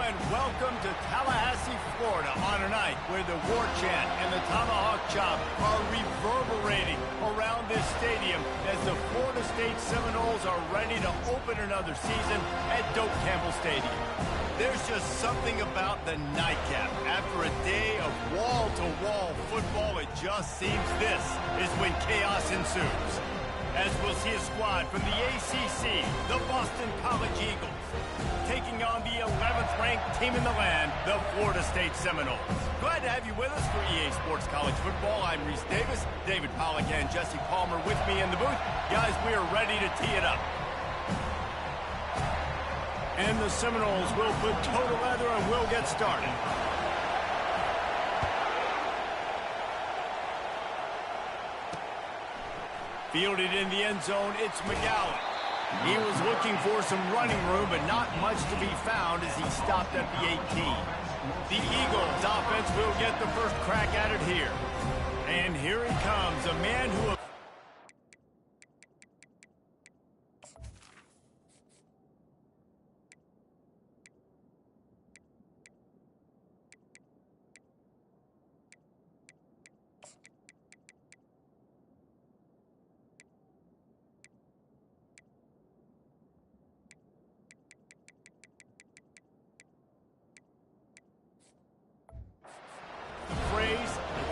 and welcome to Tallahassee, Florida on a night where the war chant and the tomahawk chop are reverberating around this stadium as the Florida State Seminoles are ready to open another season at Doak Campbell Stadium. There's just something about the nightcap. After a day of wall-to-wall football, it just seems this is when chaos ensues. As we'll see a squad from the ACC, the Boston College Eagles, taking on the 11th ranked team in the land, the Florida State Seminoles. Glad to have you with us for EA Sports College Football. I'm Reese Davis, David Pollack and Jesse Palmer with me in the booth. Guys, we are ready to tee it up. And the Seminoles will put toe to leather and we'll get started. Fielded in the end zone, it's McGowan. He was looking for some running room, but not much to be found as he stopped at the 18. The Eagles offense will get the first crack at it here. And here he comes, a man who...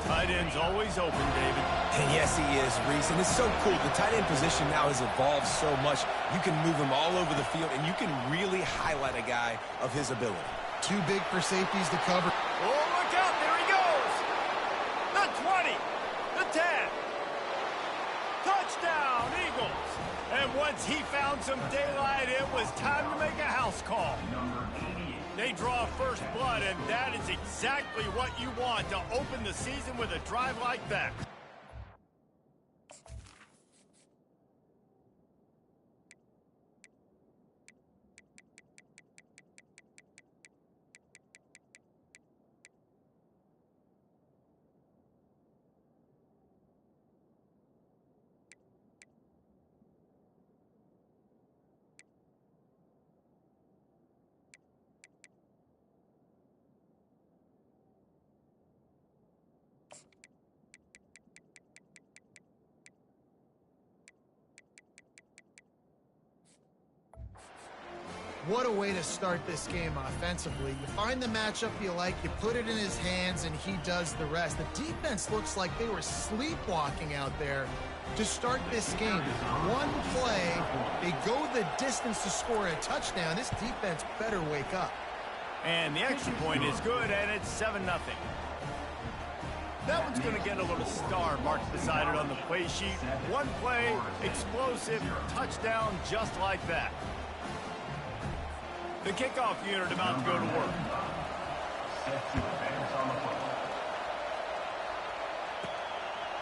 Tight end's always open, David. And yes, he is, Reese. And it's so cool. The tight end position now has evolved so much. You can move him all over the field, and you can really highlight a guy of his ability. Too big for safeties to cover. Oh, look out. There he goes. The 20. The 10. Touchdown, Eagles. And once he found some daylight, it was time to make a house call. They draw first blood, and that is exactly what you want to open the season with a drive like that. What a way to start this game offensively. You find the matchup you like, you put it in his hands, and he does the rest. The defense looks like they were sleepwalking out there to start this game. One play, they go the distance to score a touchdown. This defense better wake up. And the extra point is good, and it's 7-0. That one's going to get a little star marked beside it on the play sheet. One play, explosive, touchdown just like that. The kickoff unit about to go to work.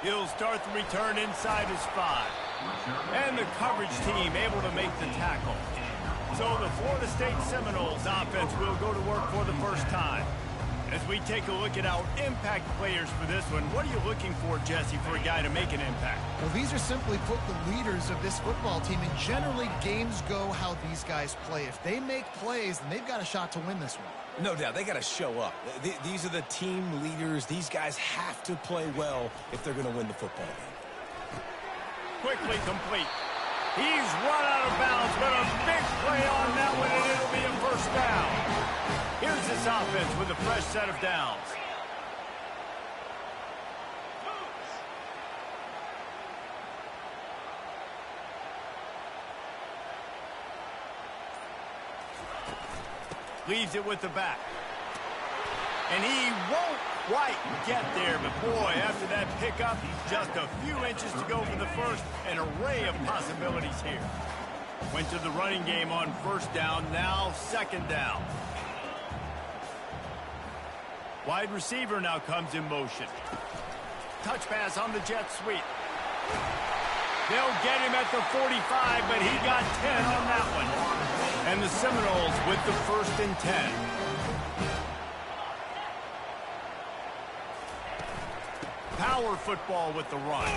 He'll start the return inside his 5. And the coverage team able to make the tackle. So the Florida State Seminoles offense will go to work for the first time. As we take a look at our impact players for this one, what are you looking for, Jesse, for a guy to make an impact? Well, these are simply put the leaders of this football team, and generally games go how these guys play. If they make plays, then they've got a shot to win this one. No doubt. They got to show up. These are the team leaders. These guys have to play well if they're going to win the football game. Quickly complete. He's run out of bounds, but a big play on that one, and it'll be a first down. Here's this offense with a fresh set of downs. Leaves it with the back. And he won't quite get there, but boy, after that pickup, just a few inches to go for the first. An array of possibilities here. Went to the running game on first down, now second down. Wide receiver now comes in motion. Touch pass on the jet sweep. They'll get him at the 45, but he got 10 on that one. And the Seminoles with the 1st and 10. Power football with the run.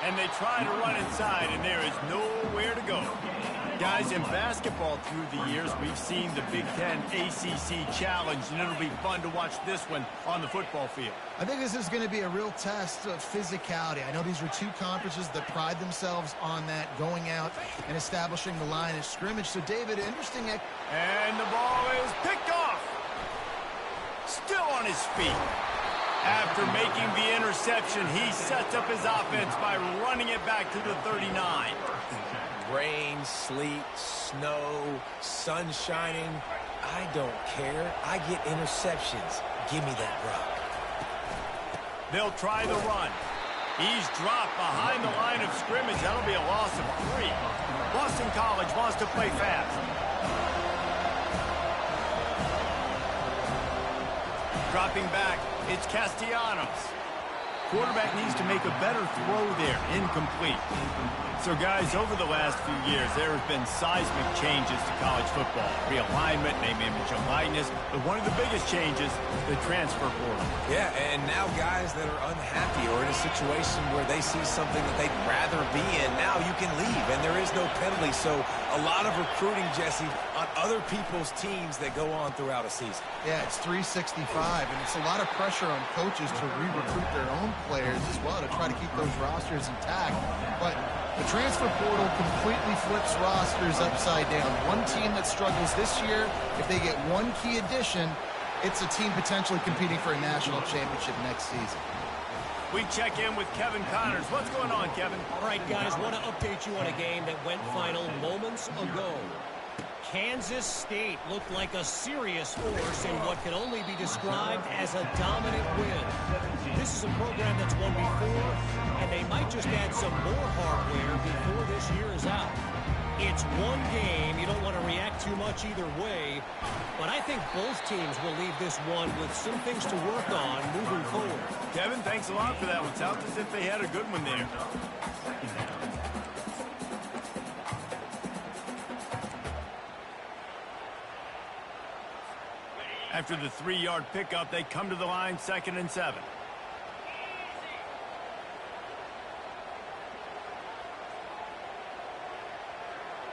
And they try to run inside, and there is nowhere to go. Guys, in basketball through the years, we've seen the Big Ten ACC Challenge, and it'll be fun to watch this one on the football field. I think this is going to be a real test of physicality. I know these are two conferences that pride themselves on that, going out and establishing the line of scrimmage. So, David, interesting. And the ball is picked off. Still on his feet. After making the interception, he sets up his offense by running it back to the 39. Rain, sleet, snow, sun shining. I don't care. I get interceptions. Give me that rock. They'll try the run. He's dropped behind the line of scrimmage. That'll be a loss of 3. Boston College wants to play fast. Dropping back, it's Castellanos. Quarterback needs to make a better throw there. Incomplete. So, guys, over the last few years, there have been seismic changes to college football. Realignment, name, image, and likeness. But one of the biggest changes, the transfer portal. Yeah, and now guys that are unhappy or in a situation where they see something that they'd rather be in, now you can leave, and there is no penalty. So a lot of recruiting, Jesse, on other people's teams that go on throughout a season. Yeah, it's 365, and it's a lot of pressure on coaches to re-recruit their own players as well to try to keep those rosters intact. But the transfer portal completely flips rosters upside down. One team that struggles this year, if they get one key addition, it's a team potentially competing for a national championship next season. We check in with Kevin Connors. What's going on, Kevin? All right, guys, want to update you on a game that went final moments ago. Kansas State looked like a serious force in what can only be described as a dominant win. This is a program that's won before, and they might just add some more hardware before this year is out. It's one game. You don't want to react too much either way, but I think both teams will leave this one with some things to work on moving forward. Kevin, thanks a lot for that one. Sounds as if they had a good one there. After the 3-yard pickup, they come to the line, 2nd and 7.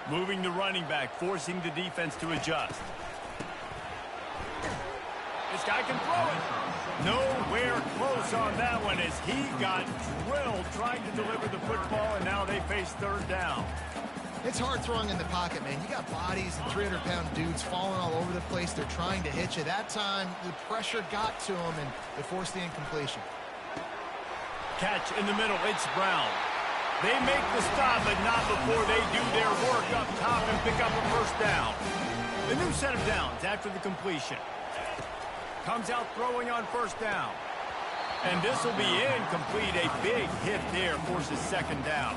Moving the running back, forcing the defense to adjust. This guy can throw it. Nowhere close on that one as he got drilled trying to deliver the football, and now they face 3rd down. It's hard throwing in the pocket, man. You got bodies and 300-pound dudes falling all over the place. They're trying to hit you. That time, the pressure got to them, and they forced the incompletion. Catch in the middle. It's Brown. They make the stop, but not before they do their work up top and pick up a 1st down. The new set of downs after the completion. Comes out throwing on 1st down. And this will be incomplete. A big hit there forces 2nd down.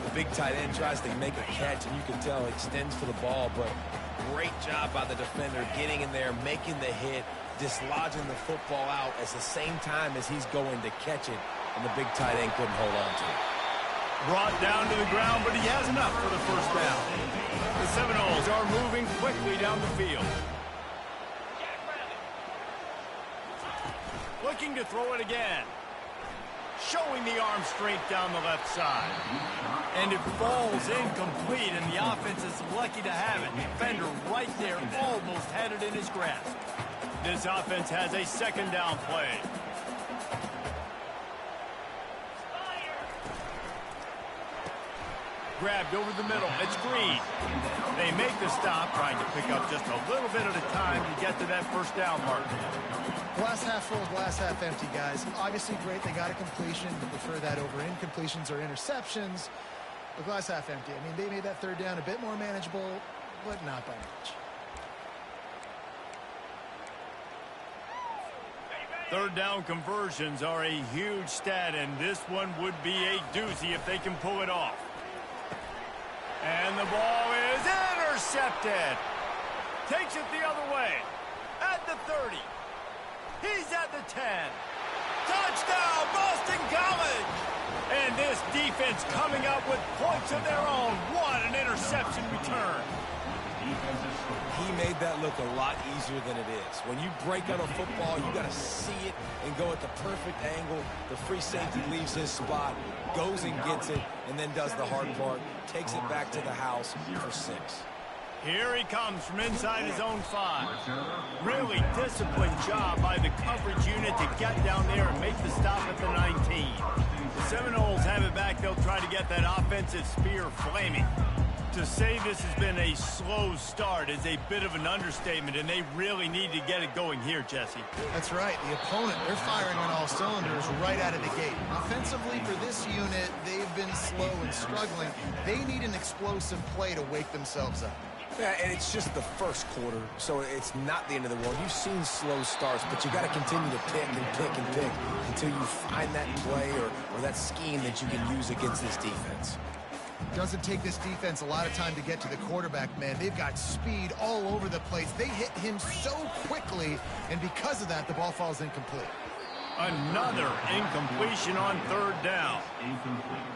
The big tight end tries to make a catch, and you can tell extends for the ball, but great job by the defender getting in there, making the hit, dislodging the football out at the same time as he's going to catch it, and the big tight end couldn't hold on to it. Brought down to the ground, but he has enough for the 1st down. The Seminoles are moving quickly down the field. Looking to throw it again. Showing the arm strength down the left side. And it falls incomplete, and the offense is lucky to have it. Defender right there almost had it in his grasp. This offense has a 2nd down play. Grabbed over the middle. It's Green. They make the stop, trying to pick up just a little bit at a time to get to that 1st down mark. Glass half full, glass half empty, guys. Obviously great, they got a completion. You prefer that over incompletions or interceptions. But glass half empty. I mean, they made that 3rd down a bit more manageable, but not by much. 3rd down conversions are a huge stat, and this one would be a doozy if they can pull it off. And the ball is intercepted. Takes it the other way. At the 30. He's at the 10. Touchdown, Boston College! And this defense coming up with points of their own. What an interception return. He he made that look a lot easier than it is. When you break on a football, you got to see it and go at the perfect angle. The free safety leaves his spot, goes and gets it, and then does the hard part, takes it back to the house for 6. Here he comes from inside his own 5. Really disciplined job by the coverage unit to get down there and make the stop at the 19. The Seminoles have it back. They'll try to get that offensive spear flaming. To say this has been a slow start is a bit of an understatement, and they really need to get it going here, Jesse. That's right. The opponent, they're firing on all cylinders right out of the gate. Offensively, for this unit, they've been slow and struggling. They need an explosive play to wake themselves up. Yeah, and it's just the first quarter, so it's not the end of the world. You've seen slow starts, but you got to continue to pick and pick and pick until you find that play or that scheme that you can use against this defense. Doesn't take this defense a lot of time to get to the quarterback, man. They've got speed all over the place. They hit him so quickly, and because of that, the ball falls incomplete. Another incompletion on 3rd down.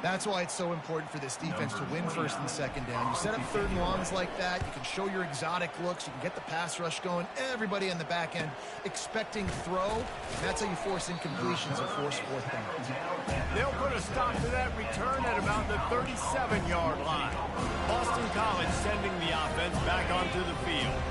That's why it's so important for this defense to win 1st and 2nd down. You set up 3rd and longs like that, you can show your exotic looks, you can get the pass rush going, everybody on the back end expecting throw. That's how you force incompletions and force 4th downs. They'll put a stop to that return at about the 37-yard line. Boston College sending the offense back onto the field.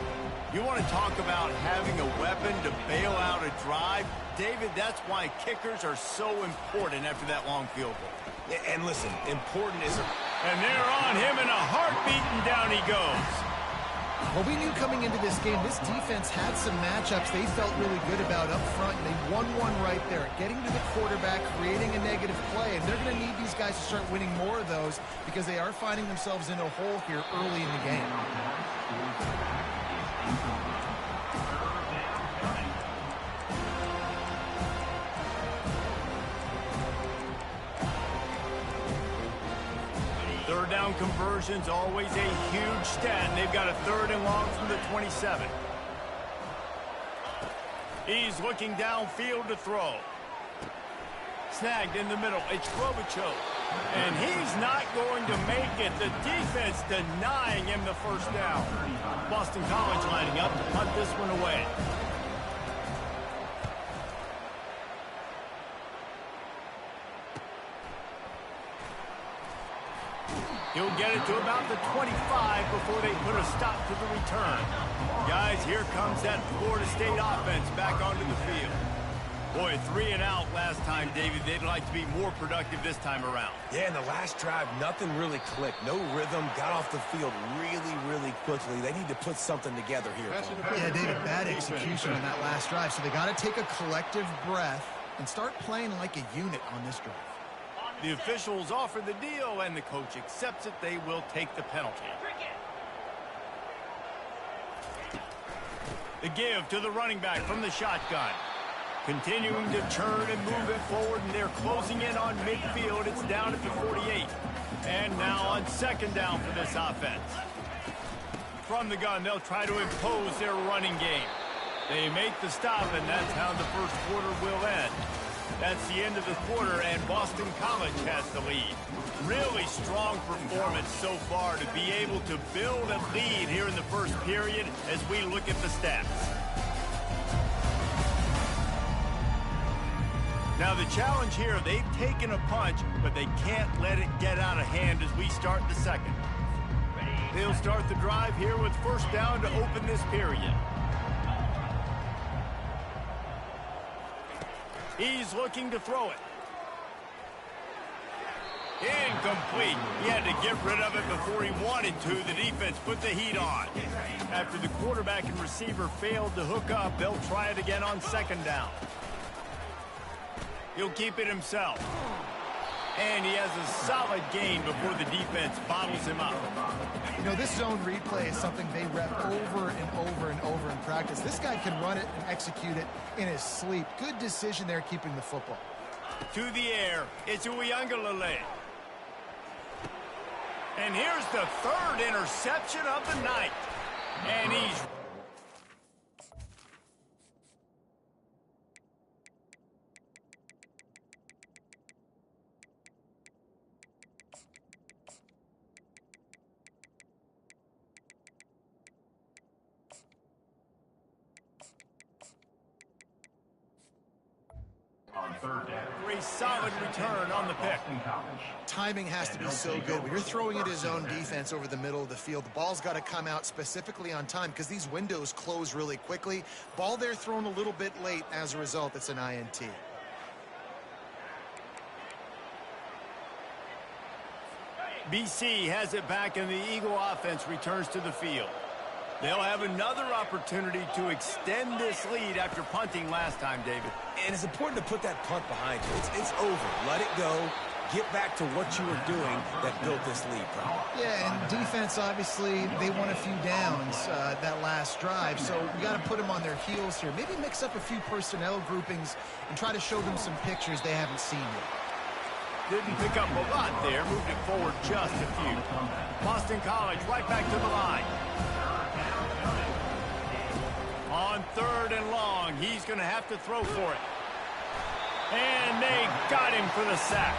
You want to talk about having a weapon to bail out a drive? David, that's why kickers are so important after that long field goal. And listen, important is... And they're on him in a heartbeat, and down he goes. Well, we knew coming into this game, this defense had some matchups they felt really good about up front, and they won one right there, getting to the quarterback, creating a negative play, and they're going to need these guys to start winning more of those because they are finding themselves in a hole here early in the game. Third down conversion's always a huge stat, and they've got a 3rd and long from the 27. He's looking downfield to throw. Snagged in the middle. It's Robichaux. And he's not going to make it. The defense denying him the 1st down. Boston College lining up to punt this one away. He'll get it to about the 25 before they put a stop to the return. Guys, here comes that Florida State offense back onto the field. Boy, 3 and out last time, David. They'd like to be more productive this time around. Yeah, in the last drive, nothing really clicked. No rhythm, got off the field really quickly. They need to put something together here. Yeah, David, bad execution on that last drive, so they got to take a collective breath and start playing like a unit on this drive. The officials offer the deal, and the coach accepts it. They will take the penalty. The give to the running back from the shotgun. Continuing to turn and move it forward, and they're closing in on midfield. It's down at the 48. And now on 2nd down for this offense. From the gun, they'll try to impose their running game. They make the stop, and that's how the 1st quarter will end. That's the end of the quarter, and Boston College has the lead. Really strong performance so far to be able to build a lead here in the 1st period as we look at the stats. Now the challenge here, they've taken a punch, but they can't let it get out of hand as we start the 2nd. They'll start the drive here with 1st down to open this period. He's looking to throw it. Incomplete. He had to get rid of it before he wanted to. The defense put the heat on. After the quarterback and receiver failed to hook up, they'll try it again on 2nd down. He'll keep it himself. And he has a solid gain before the defense bottles him up. You know, this zone replay is something they rep over and over and over in practice. This guy can run it and execute it in his sleep. Good decision there keeping the football. To the air, it's Uiagalelei. And here's the 3rd interception of the night. And he's... For a solid return on the pick. Timing has to be so good. When you're throwing at his own defense over the middle of the field, the ball's got to come out specifically on time because these windows close really quickly. Ball there thrown a little bit late. As a result, it's an INT. BC has it back, and the Eagle offense returns to the field. They'll have another opportunity to extend this lead after punting last time, David. And it's important to put that punt behind you. It's over. Let it go. Get back to what you were doing that built this lead, probably. Yeah, and defense, obviously, they won a few downs that last drive, so we got to put them on their heels here. Maybe mix up a few personnel groupings and try to show them some pictures they haven't seen yet. Didn't pick up a lot there. Moved it forward just a few. Boston College right back to the line. On 3rd and long, he's going to have to throw for it. And they got him for the sack.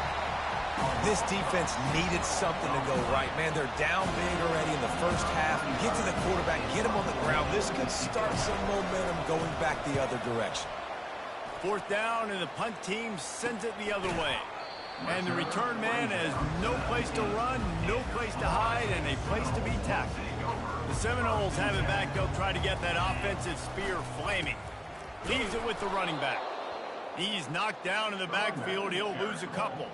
This defense needed something to go right. Man, they're down big already in the first half. Get to the quarterback, get him on the ground. This could start some momentum going back the other direction. 4th down, and the punt team sends it the other way. And the return man has no place to run, no place to hide, and a place to be tackled. The Seminoles have it back. They'll try to get that offensive spear flaming. Leaves it with the running back. He's knocked down in the backfield. He'll lose a couple.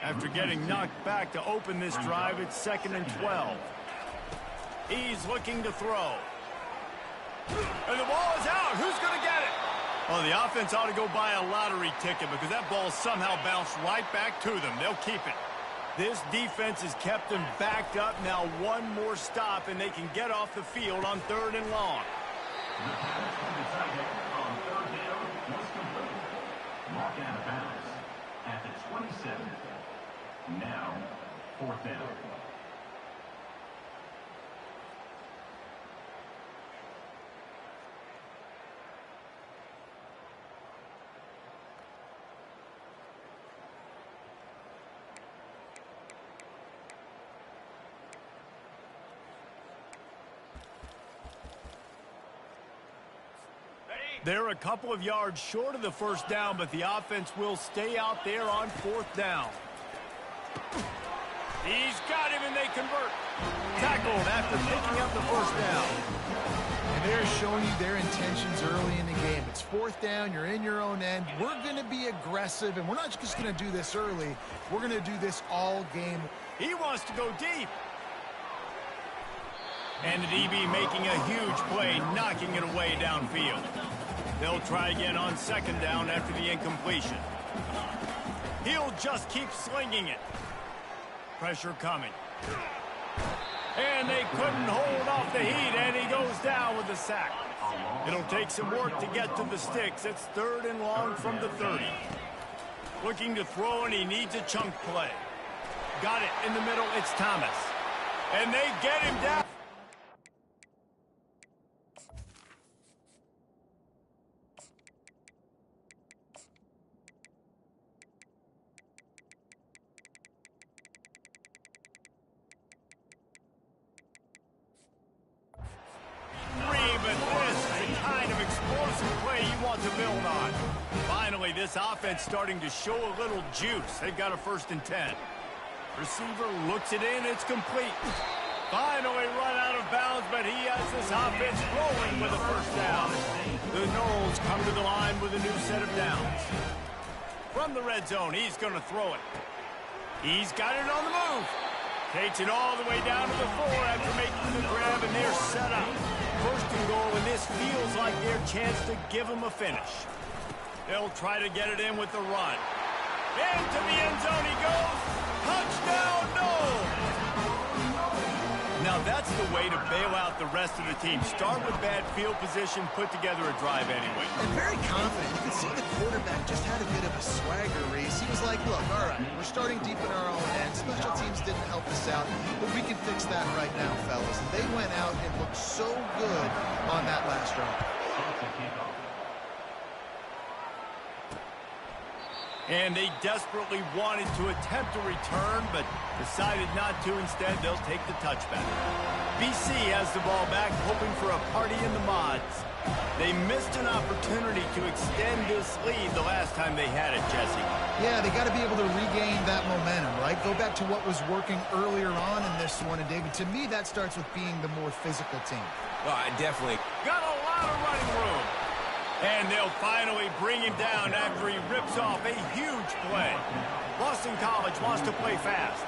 After getting knocked back to open this drive, it's 2nd and 12. He's looking to throw. And the ball is out. Who's going to get it? Well, the offense ought to go buy a lottery ticket because that ball somehow bounced right back to them. They'll keep it. This defense has kept them backed up. Now one more stop, and they can get off the field on 3rd and long. The pass from the tight end on 3rd down was complete. Mark out of bounds at the 27. Now, 4th down. They're a couple of yards short of the 1st down, but the offense will stay out there on 4th down. He's got him, and they convert. Tackled after picking up the 1st down. And they're showing you their intentions early in the game. It's 4th down. You're in your own end. We're going to be aggressive, and we're not just going to do this early. We're going to do this all game. He wants to go deep. And the DB making a huge play, knocking it away downfield. They'll try again on 2nd down after the incompletion. He'll just keep slinging it. Pressure coming. And they couldn't hold off the heat, and he goes down with the sack. It'll take some work to get to the sticks. It's 3rd and long from the 30. Looking to throw, and he needs a chunk play. Got it in the middle. It's Thomas. And they get him down. This offense starting to show a little juice. They've got a 1st and 10. Receiver looks it in. It's complete. Finally run out of bounds, but he has this offense rolling with a 1st down. The Noles come to the line with a new set of downs. From the red zone, he's going to throw it. He's got it on the move. Takes it all the way down to the 4 after making the grab, and they're set up. 1st and goal, and this feels like their chance to give them a finish. They'll try to get it in with the run. Into the end zone he goes. Touchdown, no! Now that's the way to bail out the rest of the team. Start with bad field position, put together a drive anyway. And very confident. You can see the quarterback just had a bit of a swagger race. He was like, look, all right, we're starting deep in our own end. Special teams didn't help us out, but we can fix that right now, fellas. And they went out and looked so good on that last drive. And they desperately wanted to attempt a return, but decided not to. Instead, they'll take the touchback. BC has the ball back, hoping for a party in the mods. They missed an opportunity to extend this lead the last time they had it, Jesse. Yeah, they got to be able to regain that momentum, right? Go back to what was working earlier on in this one. And, David, to me, that starts with being the more physical team. Well, I definitely Got a lot of running room. And they'll finally bring him down after he rips off a huge play. Boston College wants to play fast.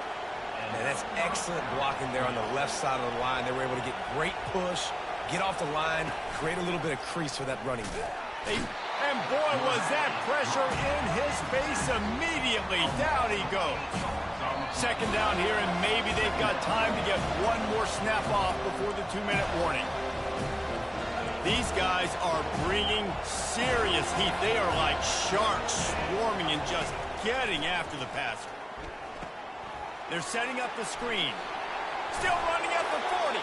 And that's excellent blocking there on the left side of the line. They were able to get great push, get off the line, create a little bit of crease for that running back. And boy, was that pressure in his face immediately. Down he goes. Second down here, and maybe they've got time to get one more snap off before the 2-minute warning. These guys are bringing serious heat. They are like sharks swarming and just getting after the passer. They're setting up the screen. Still running at the 40.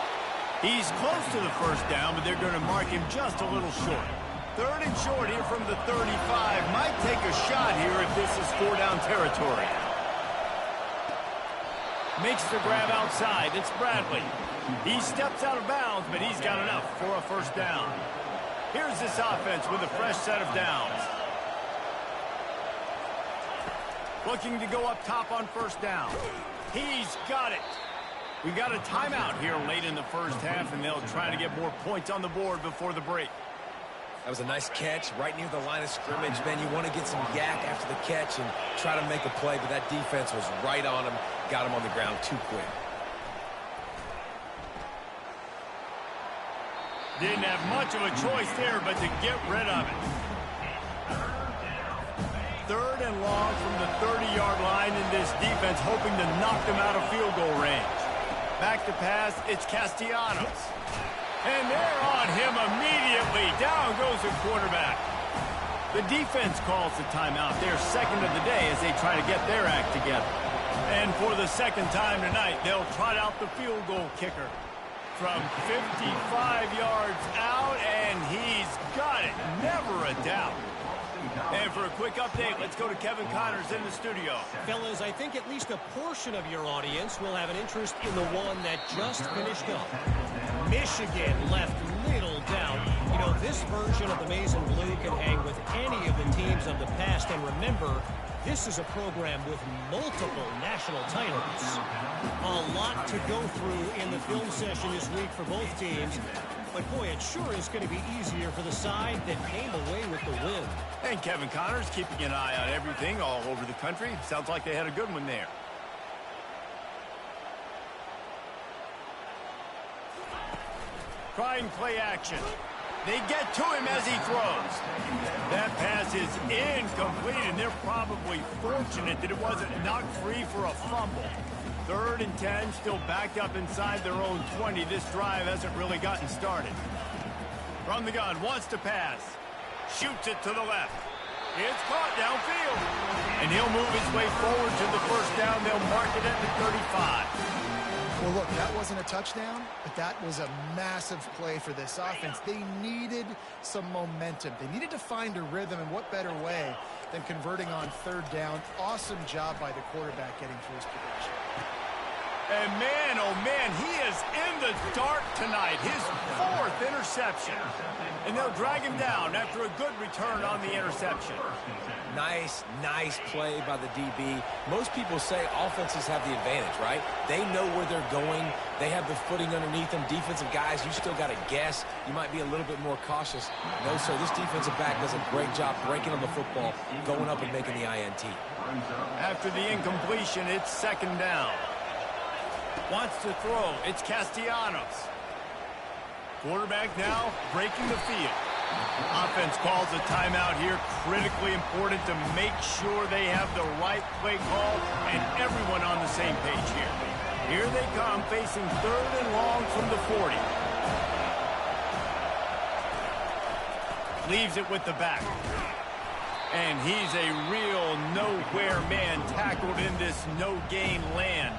He's close to the first down, but they're going to mark him just a little short. Third and short here from the 35. Might take a shot here if this is 4-down territory. Makes the grab outside. It's Bradley. He steps out of bounds, but he's got enough for a first down. Here's this offense with a fresh set of downs. Looking to go up top on first down. He's got it. We got a timeout here late in the first half, and they'll try to get more points on the board before the break. That was a nice catch right near the line of scrimmage. Man, you want to get some yak after the catch and try to make a play, but that defense was right on him, got him on the ground too quick. Didn't have much of a choice there, but to get rid of it. Third and long from the 30-yard line in this defense, hoping to knock them out of field goal range. Back to pass, it's Castellanos. And they're on him immediately. Down goes the quarterback. The defense calls the timeout. They're second of the day as they try to get their act together. And for the second time tonight, they'll trot out the field goal kicker. From 55 yards out, and he's got it. Never a doubt. And for a quick update, let's go to Kevin Connors in the studio. Fellas, I think at least a portion of your audience will have an interest in the one that just finished up. Michigan left little doubt. You know, this version of the Maize and Blue can hang with any of the teams of the past. And remember, this is a program with multiple national titles. A lot to go through in the film session this week for both teams. But, boy, it sure is going to be easier for the side that came away with the win. And Kevin Connors keeping an eye on everything all over the country. Sounds like they had a good one there. Trying play action. They get to him as he throws. That pass is incomplete, and they're probably fortunate that it wasn't knocked free for a fumble. 3rd and 10, still backed up inside their own 20. This drive hasn't really gotten started. From the gun, wants to pass. Shoots it to the left. It's caught downfield. And he'll move his way forward to the first down. They'll mark it at the 35. Well, look, that wasn't a touchdown, but that was a massive play for this offense. They needed some momentum. They needed to find a rhythm, and what better way than converting on 3rd down. Awesome job by the quarterback getting to his progression. And man, oh man, he is in the dark tonight. His 4th interception. And they'll drag him down after a good return on the interception. Nice play by the DB. Most people say offenses have the advantage, right? They know where they're going. They have the footing underneath them. Defensive guys, you still got to guess. You might be a little bit more cautious. No, sir, this defensive back does a great job breaking on the football, going up and making the INT. After the incompletion, it's 2nd down. Wants to throw. It's Castellanos. Quarterback now breaking the field. Offense calls a timeout here. Critically important to make sure they have the right play call and everyone on the same page here. Here they come, facing 3rd and long from the 40. Leaves it with the back. And he's a real nowhere man tackled in this no-gain land.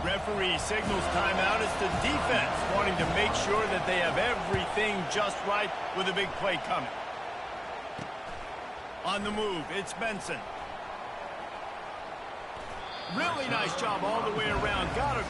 Referee signals timeout. It's the defense wanting to make sure that they have everything just right with a big play coming. On the move, it's Benson. Really nice job all the way around. Got it.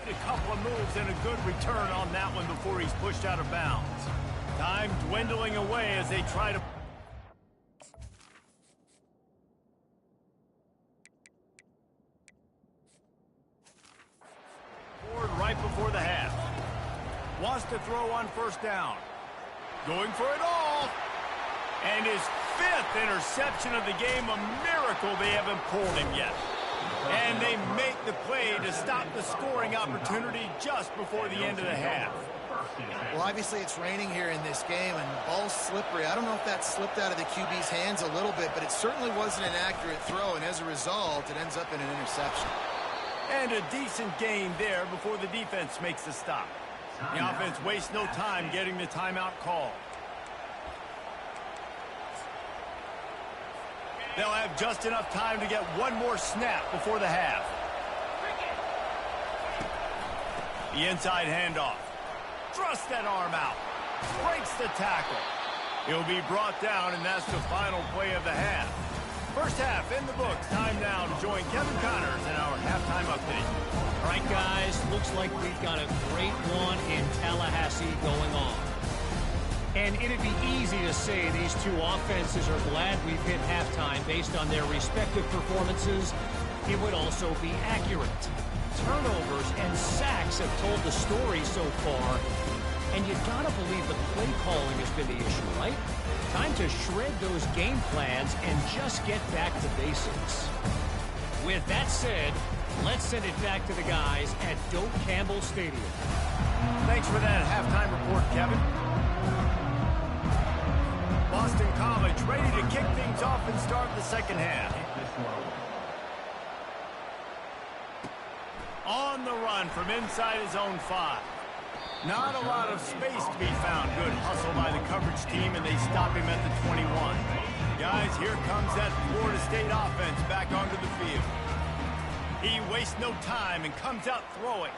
A couple of moves and a good return on that one before he's pushed out of bounds. Time dwindling away as they try to... Forward right before the half. Wants to throw on first down. Going for it all. And his 5th interception of the game. A miracle they haven't pulled him yet. And they make the play to stop the scoring opportunity just before the end of the half. Well, obviously it's raining here in this game, and the ball's slippery. I don't know if that slipped out of the QB's hands a little bit, but it certainly wasn't an accurate throw, and as a result, it ends up in an interception. And a decent gain there before the defense makes the stop. The offense wastes no time getting the timeout call. They'll have just enough time to get one more snap before the half. The inside handoff. Thrusts that arm out. Breaks the tackle. He'll be brought down, and that's the final play of the half. First half in the books. Time now to join Kevin Connors in our halftime update. All right, guys, looks like we've got a great one in Tallahassee going on. And it'd be easy to say these two offenses are glad we've hit halftime based on their respective performances. It would also be accurate. Turnovers and sacks have told the story so far. And you gotta believe the play calling has been the issue, right? Time to shred those game plans and just get back to basics. With that said, let's send it back to the guys at Doak Campbell Stadium. Thanks for that halftime report, Kevin. Boston College ready to kick things off and start the second half. On the run from inside his own 5. Not a lot of space to be found. Good hustle by the coverage team, and they stop him at the 21. Guys, here comes that Florida State offense back onto the field. He wastes no time and comes out throwing.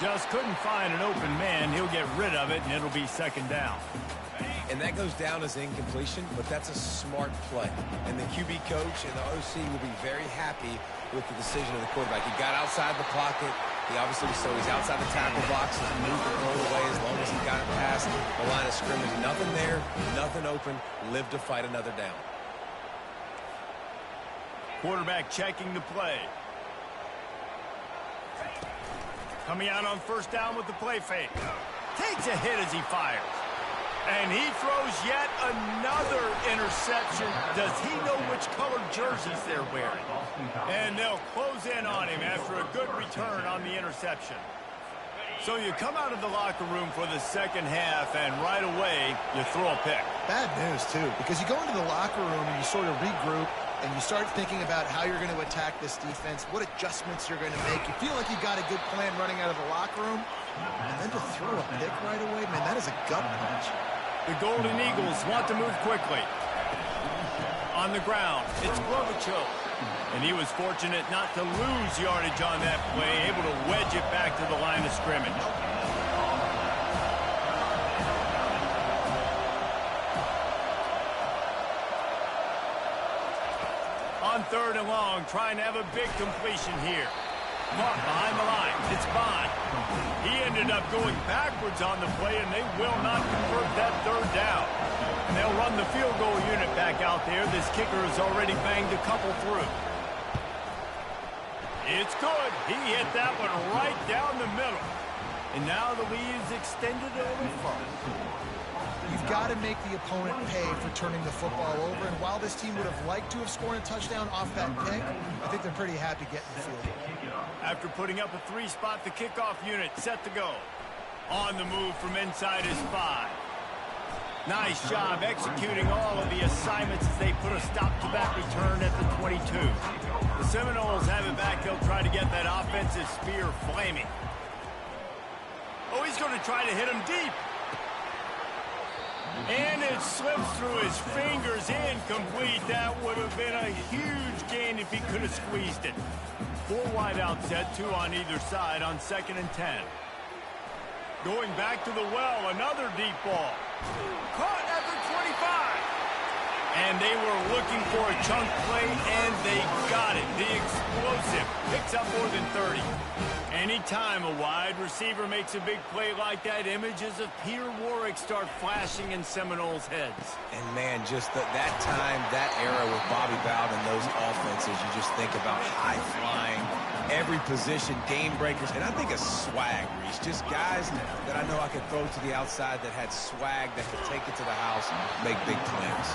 Just couldn't find an open man. He'll get rid of it, and it'll be second down. And that goes down as incompletion, but that's a smart play. And the QB coach and the OC will be very happy with the decision of the quarterback. He got outside the pocket. He obviously so he's outside the tackle box. He's moved the ball away as long as he got it past the line of scrimmage. Nothing there, nothing open. Live to fight another down. Quarterback checking the play. Coming out on first down with the play fake. Takes a hit as he fires. And he throws yet another interception. Does he know which colored jerseys they're wearing? And they'll close in on him after a good return on the interception. So you come out of the locker room for the second half, and right away, you throw a pick. Bad news, too, because you go into the locker room and you sort of regroup, and you start thinking about how you're going to attack this defense, what adjustments you're going to make. You feel like you've got a good plan running out of the locker room, and then to throw a pick right away, man, that is a gut punch. The Golden Eagles want to move quickly. On the ground, it's Glovacho. And he was fortunate not to lose yardage on that play, able to wedge it back to the line of scrimmage. On third and long, trying to have a big completion here. Caught behind the line. It's Bond. He ended up going backwards on the play, and they will not convert that third down. And they'll run the field goal unit back out there. This kicker has already banged a couple through. It's good. He hit that one right down the middle. And now the lead is extended a little further. You've got to make the opponent pay for turning the football over. And while this team would have liked to have scored a touchdown off that pick, I think they're pretty happy getting the field goal. After putting up a 3-spot, the kickoff unit set to go. On the move from inside his 5. Nice job executing all of the assignments as they put a stop to that return at the 22. The Seminoles have it back. They'll try to get that offensive spear flaming. Oh, he's going to try to hit him deep. And it slips through his fingers, incomplete. That would have been a huge gain if he could have squeezed it. 4 wide out set, 2 on either side on 2nd and 10. Going back to the well, another deep ball. Caught at the 25. And they were looking for a chunk play, and they got it. The explosive picks up more than 30. Anytime a wide receiver makes a big play like that, images of Peter Warrick start flashing in Seminoles' heads. And, man, just that time, that era with Bobby Bowden and those offenses, you just think about high-flying, every position, game breakers, and I think a swag, Reese. Just guys that I know I could throw to the outside that had swag that could take it to the house and make big plays.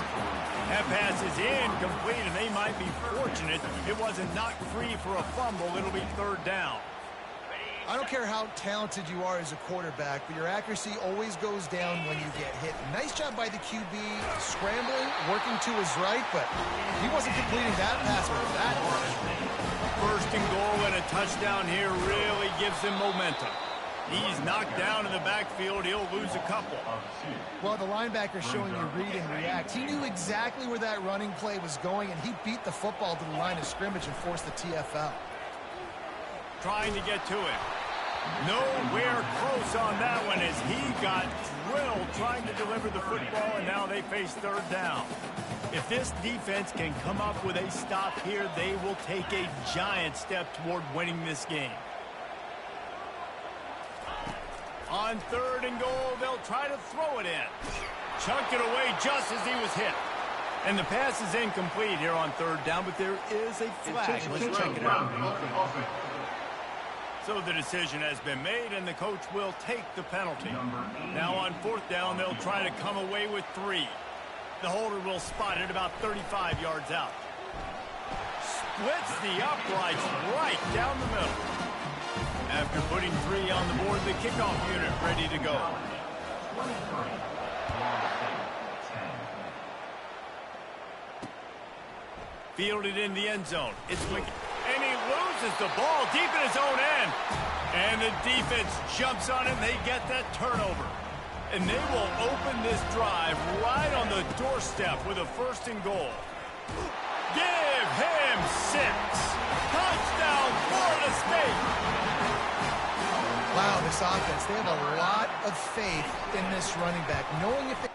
That pass is incomplete, and they might be fortunate it wasn't knocked free for a fumble. It'll be 3rd down. I don't care how talented you are as a quarterback, but your accuracy always goes down when you get hit. Nice job by the QB, scrambling, working to his right, but he wasn't completing that pass with that much. 1st and goal and a touchdown here really gives him momentum. He's knocked down in the backfield. He'll lose a couple. Well, the linebacker's showing you read and react. He knew exactly where that running play was going, and he beat the football to the line of scrimmage and forced the TFL. Trying to get to him. Nowhere close on that one as he got drilled trying to deliver the football, and now they face 3rd down. If this defense can come up with a stop here, they will take a giant step toward winning this game. On 3rd and goal, they'll try to throw it in. Chunked it away just as he was hit. And the pass is incomplete here on 3rd down, but there is a flag. Let's check it out. So the decision has been made, and the coach will take the penalty. Now on 4th down, they'll try to come away with 3. The holder will spot it about 35 yards out. Splits the uprights right down the middle. After putting 3 on the board, the kickoff unit ready to go. Fielded in the end zone. It's wicked. And he loses the ball deep in his own end. And the defense jumps on it, and they get that turnover. And they will open this drive right on the doorstep with a 1st and goal. Give him 6. Touchdown, Florida State. Wow, this offense, they have a lot of faith in this running back, knowing if they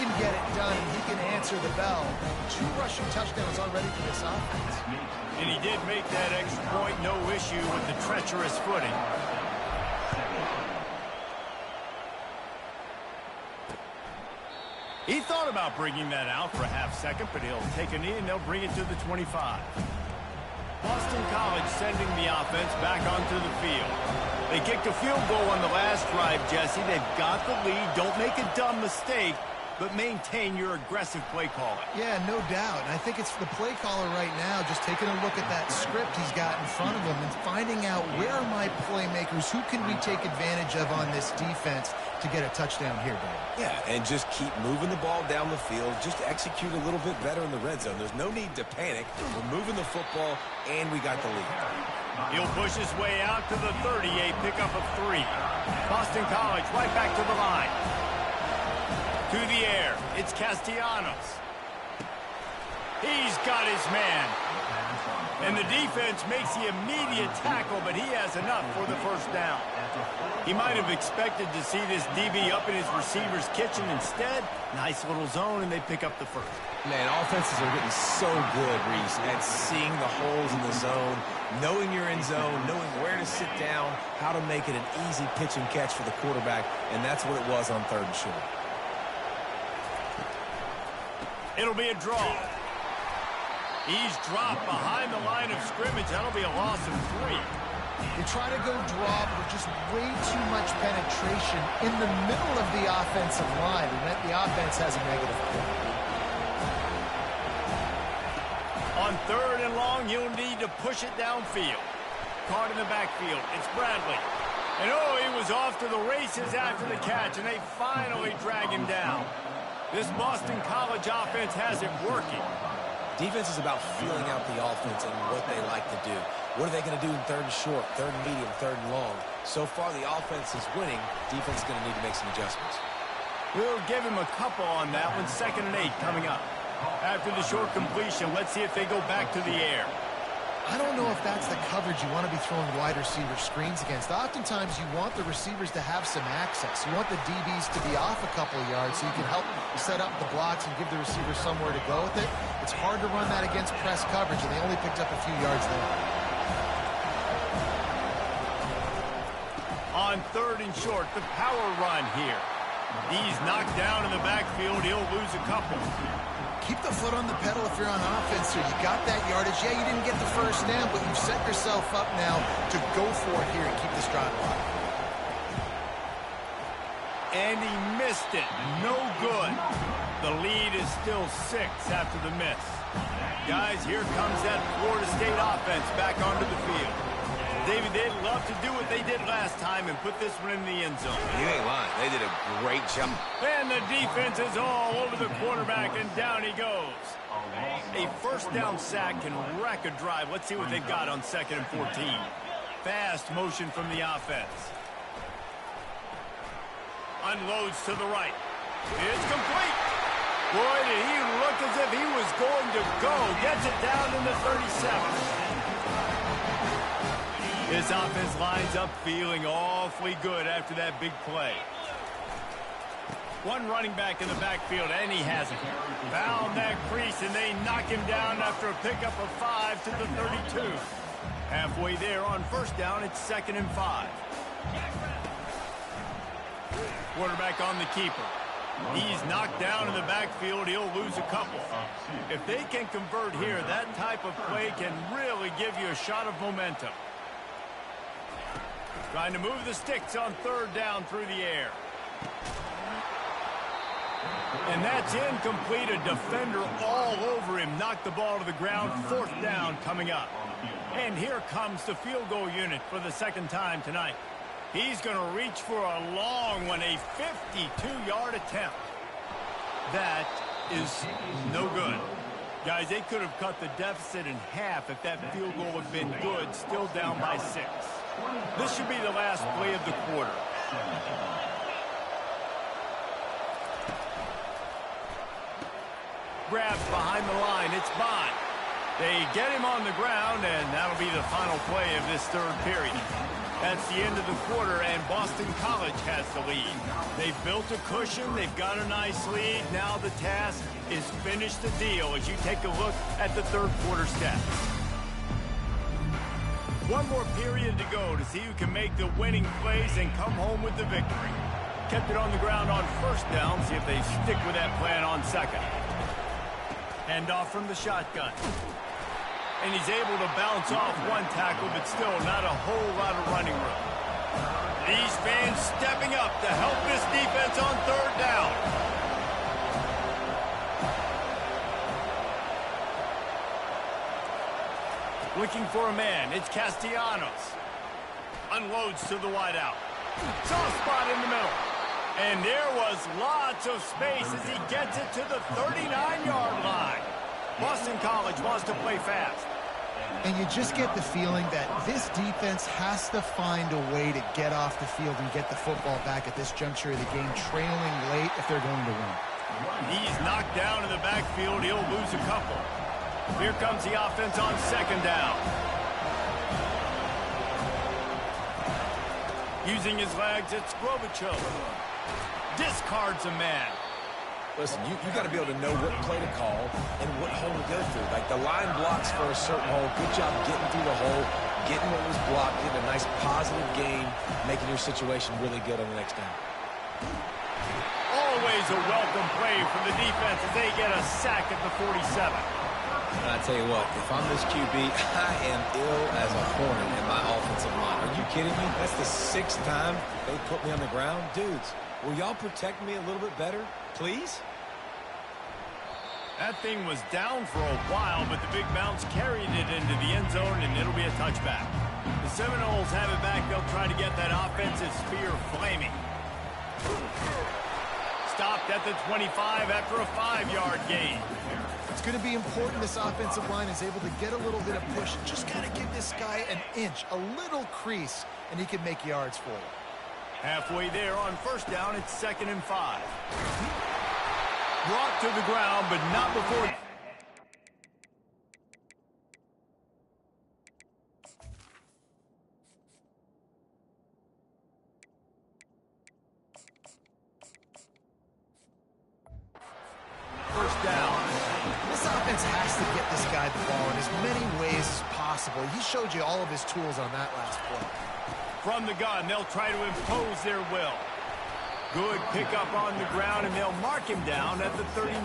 can get it done, and he can answer the bell. 2 rushing touchdowns already for this offense. And he did make that extra point, no issue with the treacherous footing. He thought about bringing that out for a half second, but he'll take a knee and they'll bring it to the 25. Boston College sending the offense back onto the field. They kicked a field goal on the last drive, Jesse. They've got the lead. Don't make a dumb mistake, but maintain your aggressive play calling. Yeah, no doubt. And I think it's the play caller right now just taking a look at that script he's got in front of him and finding out where are my playmakers, who can we take advantage of on this defense to get a touchdown here, Dave. Yeah, and just keep moving the ball down the field. Just execute a little bit better in the red zone. There's no need to panic. We're moving the football, and we got the lead. He'll push his way out to the 38, pickup of 3. Boston College right back to the line. To the air, it's Castellanos. He's got his man. And the defense makes the immediate tackle, but he has enough for the first down. He might have expected to see this DB up in his receiver's kitchen. Instead, nice little zone, and they pick up the first. Man, offenses are getting so good, Reese, at seeing the holes in the zone, knowing you're in zone, knowing where to sit down, how to make it an easy pitch and catch for the quarterback, and that's what it was on 3rd and short. It'll be a draw. He's dropped behind the line of scrimmage. That'll be a loss of 3. They try to go draw, but just way too much penetration in the middle of the offensive line, and the offense has a negative play. On 3rd and long, you'll need to push it downfield. Caught in the backfield. It's Bradley. And oh, he was off to the races after the catch, and they finally drag him down. This Boston College offense has it working. Defense is about feeling out the offense and what they like to do. What are they going to do in 3rd and short, 3rd and medium, 3rd and long? So far, the offense is winning. Defense is going to need to make some adjustments. We'll give him a couple on that one. 2nd and 8 coming up. After the short completion, let's see if they go back to the air. I don't know if that's the coverage you want to be throwing wide receiver screens against. Oftentimes, you want the receivers to have some access. You want the DBs to be off a couple of yards so you can help set up the blocks and give the receiver somewhere to go with it. It's hard to run that against press coverage, and they only picked up a few yards there. On 3rd and short, the power run here. He's knocked down in the backfield. He'll lose a couple. Keep the foot on the pedal if you're on offense here. You got that yardage. Yeah, you didn't get the first down, but you've set yourself up now to go for it here and keep this drive alive. And he missed it. No good. The lead is still 6 after the miss. Guys, here comes that Florida State offense back onto the field. David, they'd love to do what they did last time and put this one in the end zone. You ain't lying. They did a great job. And the defense is all over the quarterback, and down he goes. A first down sack can wreck a drive. Let's see what they've got on 2nd and 14. Fast motion from the offense. Unloads to the right. It's complete. Boy, did he look as if he was going to go. Gets it down in the 37. This offense lines up feeling awfully good after that big play. One running back in the backfield, and he has it. Found that crease, and they knock him down after a pickup of 5 to the 32. Halfway there on 1st down, it's 2nd and 5. Quarterback on the keeper. He's knocked down in the backfield. He'll lose a couple. If they can convert here, that type of play can really give you a shot of momentum. Trying to move the sticks on 3rd down through the air. And that's incomplete. A defender all over him. Knocked the ball to the ground. 4th down coming up. And here comes the field goal unit for the 2nd time tonight. He's going to reach for a long one, a 52-yard attempt. That is no good. Guys, they could have cut the deficit in half if that field goal had been good, still down by 6. This should be the last play of the quarter. Grabs behind the line. It's Bond. They get him on the ground, and that'll be the final play of this 3rd period. That's the end of the quarter, and Boston College has the lead. They've built a cushion. They've got a nice lead. Now the task is finish the deal as you take a look at the third quarter stats. One more period to go to see who can make the winning plays and come home with the victory. Kept it on the ground on first down. See if they stick with that plan on second. Hand off from the shotgun. And he's able to bounce off one tackle, but still not a whole lot of running room. These fans stepping up to help this defense on third down. Looking for a man. It's Castellanos. Unloads to the wideout. Soft spot in the middle. And there was lots of space as he gets it to the 39-yard line. Boston College wants to play fast. And you just get the feeling that this defense has to find a way to get off the field and get the football back at this juncture of the game, trailing late if they're going to win. He's knocked down in the backfield. He'll lose a couple. Here comes the offense on second down. Using his legs, it's Grobichuk. Discards a man. Listen, you got to be able to know what play to call and what hole to go through. Like the line blocks for a certain hole. Good job getting through the hole, getting what was blocked, getting a nice positive gain, making your situation really good on the next down. Always a welcome play from the defense as they get a sack at the 47. And I tell you what, if I'm this QB, I am ill as a hornet in my offensive line. Are you kidding me? That's the 6th time they put me on the ground. Dudes, will y'all protect me a little bit better, please? That thing was down for a while, but the big bounce carried it into the end zone, and it'll be a touchback. The Seminoles have it back. They'll try to get that offensive spear flaming. Stopped at the 25 after a 5-yard gain. It's going to be important this offensive line is able to get a little bit of push. Just got to give this guy an inch, a little crease, and he can make yards for you. Halfway there on first down, it's 2nd and 5. Brought to the ground, but not before. First down. This offense has to get this guy the ball in as many ways as possible. He showed you all of his tools on that last play. From the gun, they'll try to impose their will. Good pickup on the ground, and they'll mark him down at the 39.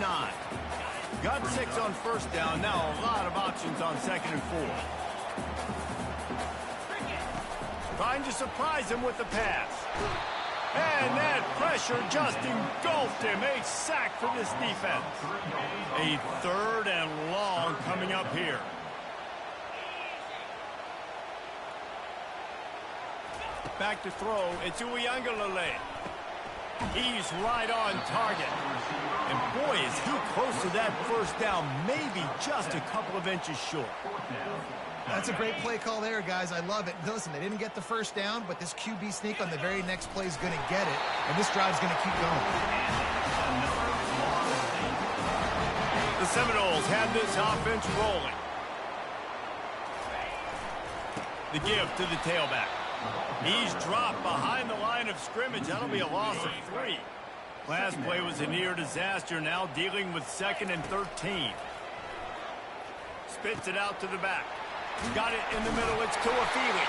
Got 6 on first down. Now a lot of options on 2nd and 4. Trying to surprise him with the pass. And that pressure just engulfed him. A sack for this defense. A 3rd and long coming up here. Back to throw. It's Uiagalelei. He's right on target. And boy, is he close to that first down. Maybe just a couple of inches short. That's a great play call there, guys. I love it. Listen, they didn't get the first down, but this QB sneak on the very next play is going to get it, and this drive's going to keep going. The Seminoles have this offense rolling. The give to the tailback. He's dropped behind the line of scrimmage. That'll be a loss of 3. Last play was a near disaster. Now dealing with 2nd and 13. Spits it out to the back. Got it in the middle. It's Tuafili.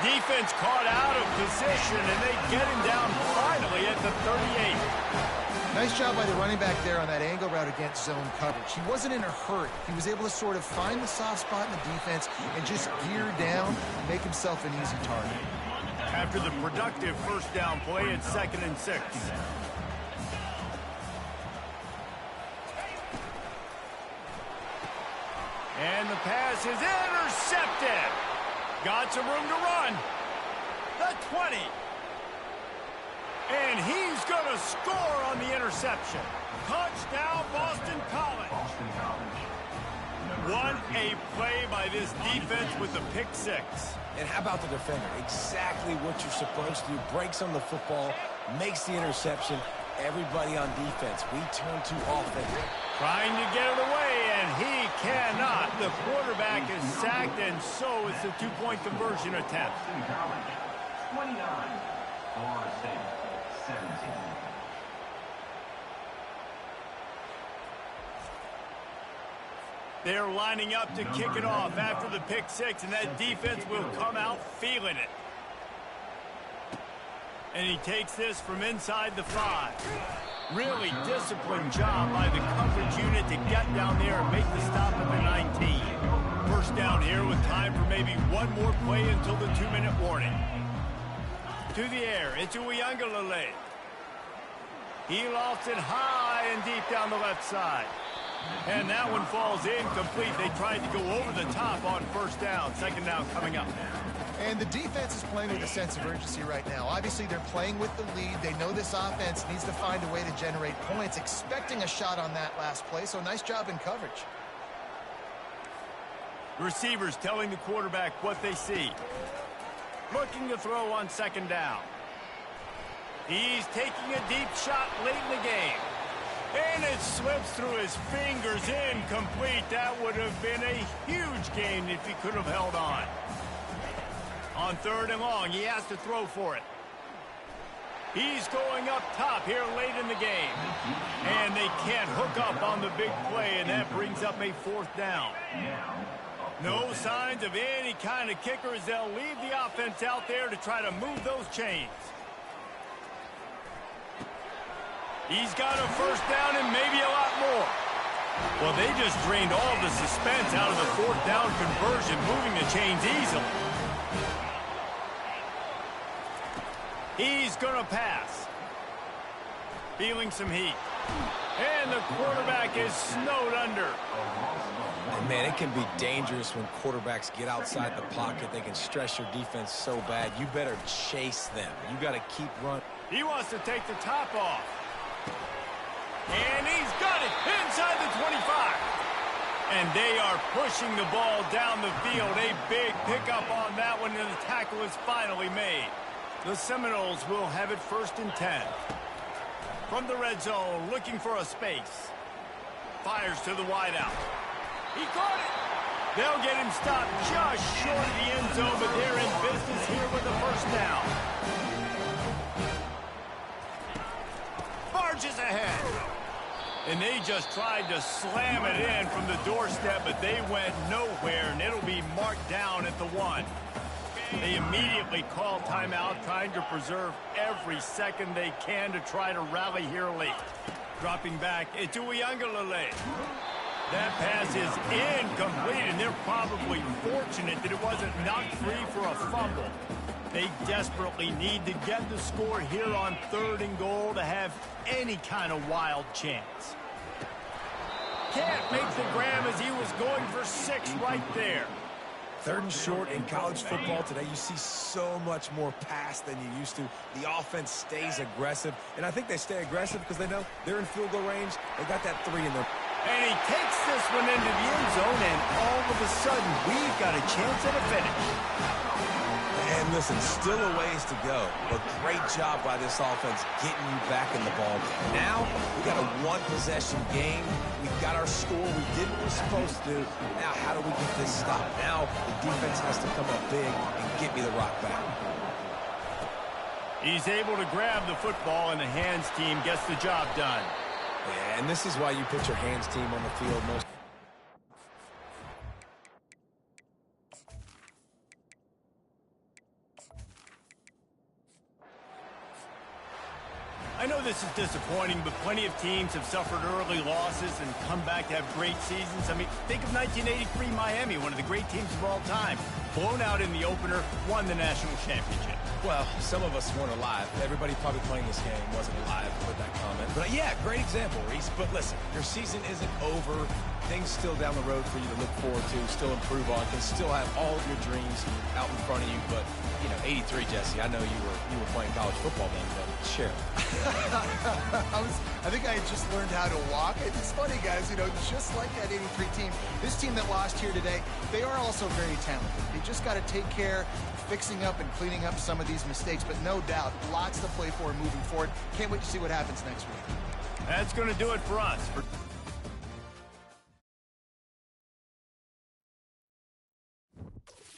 Defense caught out of position, and they get him down finally at the 38. Nice job by the running back there on that angle route against zone coverage. He wasn't in a hurry. He was able to sort of find the soft spot in the defense and just gear down and make himself an easy target. After the productive first down play, it's 2nd and 6. And the pass is intercepted. Got some room to run. The 20. And he's going to score on the interception. Touchdown, Boston College. What a play by this defense with the pick 6. And how about the defender? Exactly what you're supposed to do. Breaks on the football, makes the interception. Everybody on defense, we turn to offense. Trying to get it away, and he cannot. The quarterback is sacked, and so is the 2-point conversion attempt. Florida State 17. They're lining up to kick it off after the pick six, and that defense will come out feeling it. And he takes this from inside the 5. Really disciplined job by the coverage unit to get down there and make the stop at the 19. First down here with time for maybe one more play until the 2-minute warning. To the air, it's Uiagalelei. He lofts it high and deep down the left side. And that one falls incomplete. They tried to go over the top on first down. Second down coming up. And the defense is playing with a sense of urgency right now. Obviously, they're playing with the lead. They know this offense needs to find a way to generate points, expecting a shot on that last play. So nice job in coverage. Receivers telling the quarterback what they see. Looking to throw on second down. He's taking a deep shot late in the game. And it slips through his fingers, incomplete. That would have been a huge gain if he could have held on. On third and long, he has to throw for it. He's going up top here late in the game. And they can't hook up on the big play, and that brings up a fourth down. No signs of any kind of kickers. They'll leave the offense out there to try to move those chains. He's got a first down and maybe a lot more. Well, they just drained all the suspense out of the fourth down conversion, moving the chains easily. He's going to pass. Feeling some heat. And the quarterback is snowed under. And man, it can be dangerous when quarterbacks get outside the pocket. They can stress your defense so bad. You better chase them. You got to keep running. He wants to take the top off. And he's got it inside the 25. And they are pushing the ball down the field. A big pickup on that one, and the tackle is finally made. The Seminoles will have it first and 10. From the red zone, looking for a space. Fires to the wideout. He caught it. They'll get him stopped just short of the end zone, but they're in business here with the first down. Barges ahead. And they just tried to slam it in from the doorstep, but they went nowhere, and it'll be marked down at the 1. They immediately call timeout, trying to preserve every second they can to try to rally here late. Dropping back, it's Uiagalelei. That pass is incomplete, and they're probably fortunate that it wasn't knocked free for a fumble. They desperately need to get the score here on third and goal to have any kind of wild chance. Can't make the grab as he was going for 6 right there. Third and short in college football today, you see so much more pass than you used to. The offense stays aggressive, and I think they stay aggressive because they know they're in field goal range. They got that 3 in there. And he takes this one into the end zone, and all of a sudden, we've got a chance at a finish. And listen, still a ways to go, but great job by this offense getting you back in the ball game. Now, we got a one-possession game. We got our score. We did what we're supposed to do. Now, how do we get this stopped? Now, the defense has to come up big and get me the rock back. He's able to grab the football, and the hands team gets the job done. Yeah, and this is why you put your hands team on the field most. I know this is disappointing, but plenty of teams have suffered early losses and come back to have great seasons. I mean, think of 1983 Miami, one of the great teams of all time. Blown out in the opener, won the national championship. Well, some of us weren't alive. Everybody probably playing this game wasn't alive with that comment. But yeah, great example, Reese. But listen, your season isn't over. Things still down the road for you to look forward to, still improve on, can still have all of your dreams out in front of you. But, you know, 83, Jesse, I know you were playing college football then, but share. I think I had just learned how to walk. It's funny, guys, you know, just like that 83 team, this team that lost here today, they are also very talented. They just got to take care of fixing up and cleaning up some of these mistakes, but no doubt, lots to play for moving forward. Can't wait to see what happens next week. That's going to do it for us.